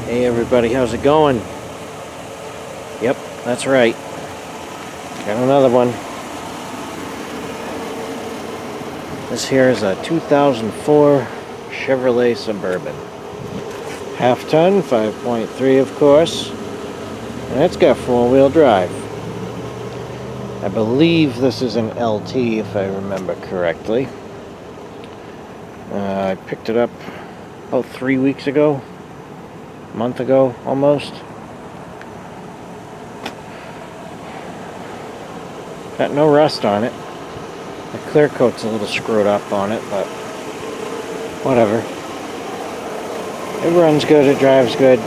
Hey everybody, how's it going? Yep, that's right. Got another one. This here is a 2004 Chevrolet Suburban. Half ton, 5.3 of course. And it's got four-wheel drive. I believe this is an LT if I remember correctly. I picked it up about 3 weeks ago. A month ago, almost. Got no rust on it. The clear coat's a little screwed up on it, but whatever. It runs good, it drives good.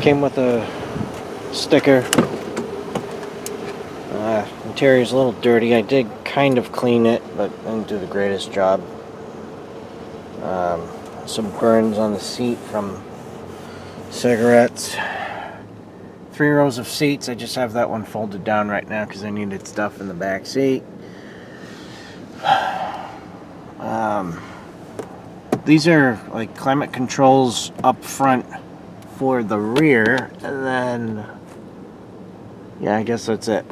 Came with a sticker. Interior's a little dirty. I did kind of clean it, but didn't do the greatest job. Some burns on the seat from cigarettes. 3 rows of seats. I just have that one folded down right now because I needed stuff in the back seat. These are like climate controls up front for the rear, and then yeah, I guess that's it.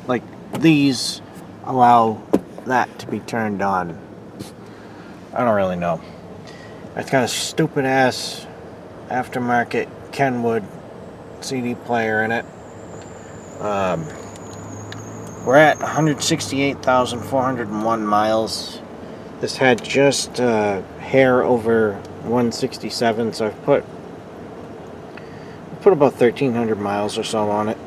Like these allow that to be turned on. I don't really know. It's got a stupid ass aftermarket Kenwood CD player in it. We're at 168,401 miles. This had just hair over 167, so I've put about 1,300 miles or so on it.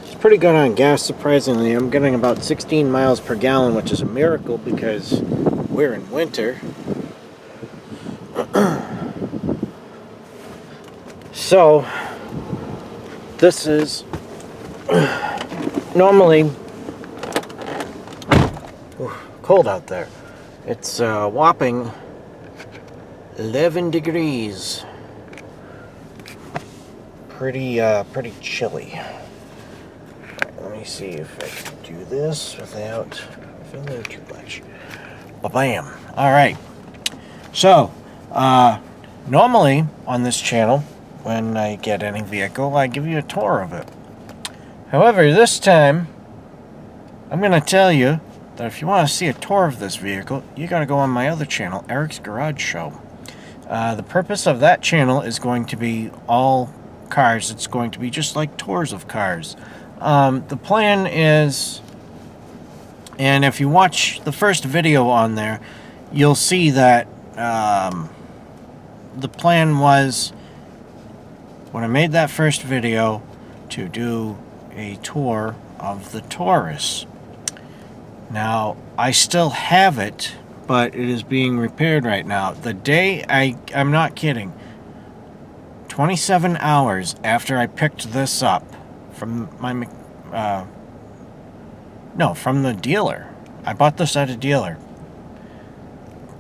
It's pretty good on gas, surprisingly. I'm getting about 16 miles per gallon, which is a miracle because we're in winter. So, this is normally cold out there. It's whopping 11 degrees. Pretty chilly. Let me see if I can do this without feeling too much. Ba-bam. All right. So, normally on this channel, when I get any vehicle, I give you a tour of it. However, this time, I'm going to tell you that if you want to see a tour of this vehicle, you got to go on my other channel, Eric's Garage Show. The purpose of that channel is going to be all cars. It's going to be just like tours of cars. The plan is, and if you watch the first video on there, you'll see that the plan was, when I made that first video, to do a tour of the Taurus. Now, I still have it, but it is being repaired right now. The day, I'm not kidding, 27 hours after I picked this up from my, from the dealer. I bought this at a dealer.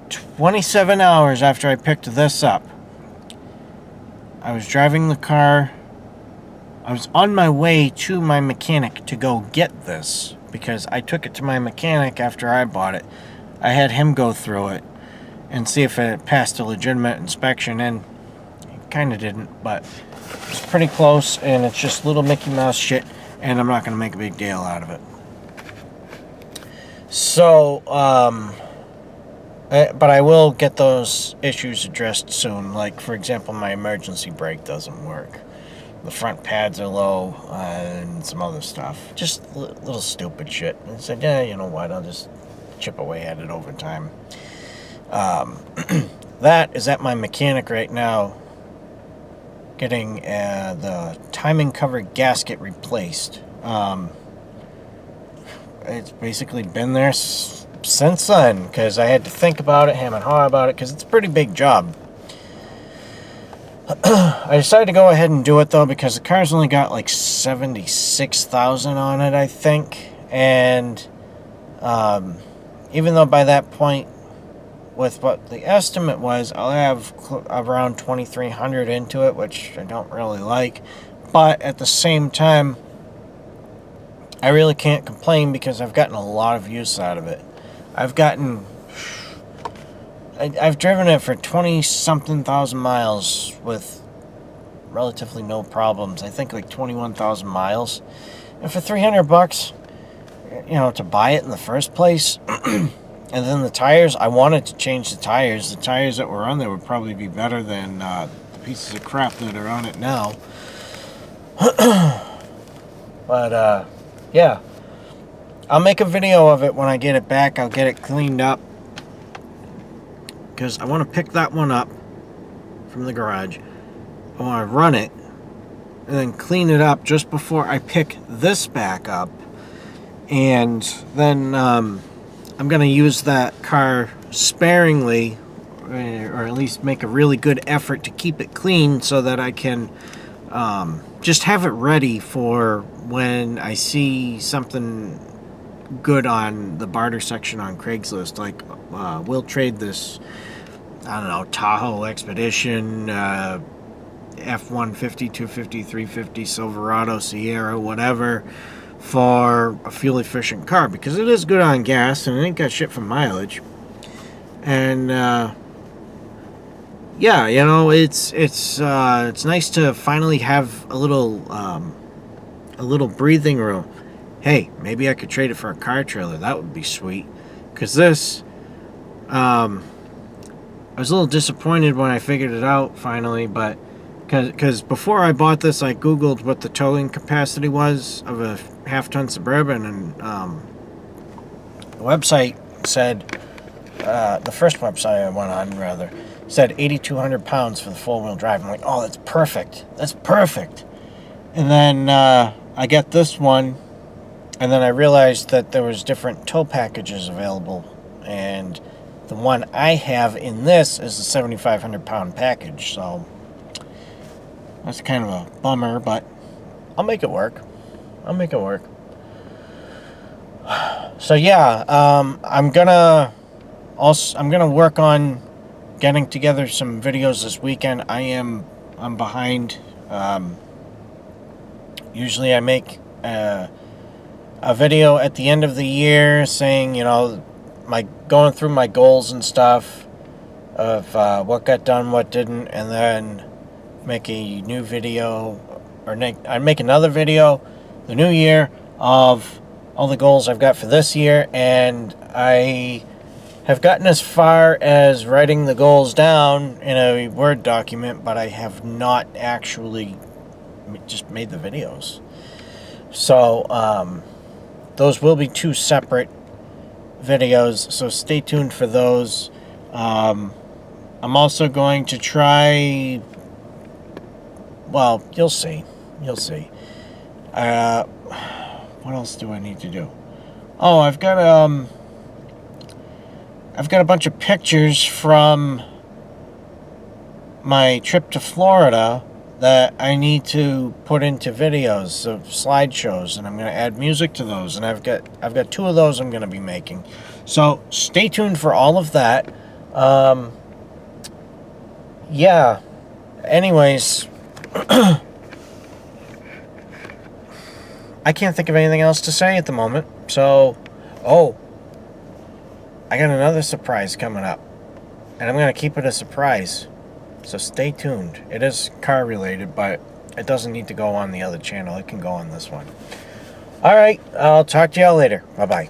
27 hours after I picked this up, I was driving the car. I was on my way to my mechanic to go get this because I took it to my mechanic after I bought it. I had him go through it and see if it passed a legitimate inspection, and it kind of didn't, but it's pretty close, and it's just little Mickey Mouse shit, and I'm not going to make a big deal out of it. So, but I will get those issues addressed soon. Like, for example, my emergency brake doesn't work. The front pads are low, and some other stuff. Just little stupid shit. And I said, yeah, you know what, I'll just chip away at it over time. That is at my mechanic right now, getting the timing cover gasket replaced. It's basically been there since then, because I had to think about it, ham and haw about it, because it's a pretty big job. I decided to go ahead and do it, though, because the car's only got like 76,000 on it, I think. And even though by that point, with what the estimate was, I'll have around 2,300 into it, which I don't really like. But at the same time, I really can't complain because I've gotten a lot of use out of it. I've gotten I've driven it for 20-something thousand miles with relatively no problems. I think like 21,000 miles. And for $300, you know, to buy it in the first place, and then the tires, I wanted to change the tires. The tires that were on there would probably be better than the pieces of crap that are on it now. But, yeah. I'll make a video of it when I get it back. I'll get it cleaned up, because I want to pick that one up from the garage. I want to run it and then clean it up just before I pick this back up. And then I'm going to use that car sparingly, or at least make a really good effort to keep it clean so that I can just have it ready for when I see something good on the barter section on Craigslist. Like, we'll trade this, I don't know, Tahoe Expedition, F-150, 250, 350, Silverado, Sierra, whatever, for a fuel-efficient car, because it is good on gas, and it ain't got shit for mileage. And, yeah, you know, it's nice to finally have a little breathing room. Hey, maybe I could trade it for a car trailer. That would be sweet. Because this, I was a little disappointed when I figured it out finally, but because before I bought this, I Googled what the towing capacity was of a half-ton Suburban, and the website said, the first website I went on, rather, said 8,200 pounds for the four-wheel drive. I'm like, oh, that's perfect. That's perfect. And then I get this one, and then I realized that there was different tow packages available, and the one I have in this is the 7,500 pound package, so that's kind of a bummer, but I'll make it work. I'll make it work. So yeah, I'm gonna work on getting together some videos this weekend. I'm behind. Usually I make a video at the end of the year saying, you know, going through my goals and stuff of what got done, what didn't, and then make a new video, or I make another video the new year of all the goals I've got for this year. And I have gotten as far as writing the goals down in a Word document, but I have not actually just made the videos. So those will be two separate videos, so stay tuned for those. I'm also going to try, well, you'll see. What else do I need to do? Oh, I've got a bunch of pictures from my trip to Florida that I need to put into videos of slideshows, and I'm going to add music to those, and I've got two of those I'm going to be making. So stay tuned for all of that. Yeah. Anyways, I can't think of anything else to say at the moment. So, I got another surprise coming up, and I'm going to keep it a surprise. So stay tuned. It is car related, but it doesn't need to go on the other channel. It can go on this one. All right, I'll talk to y'all later. Bye-bye.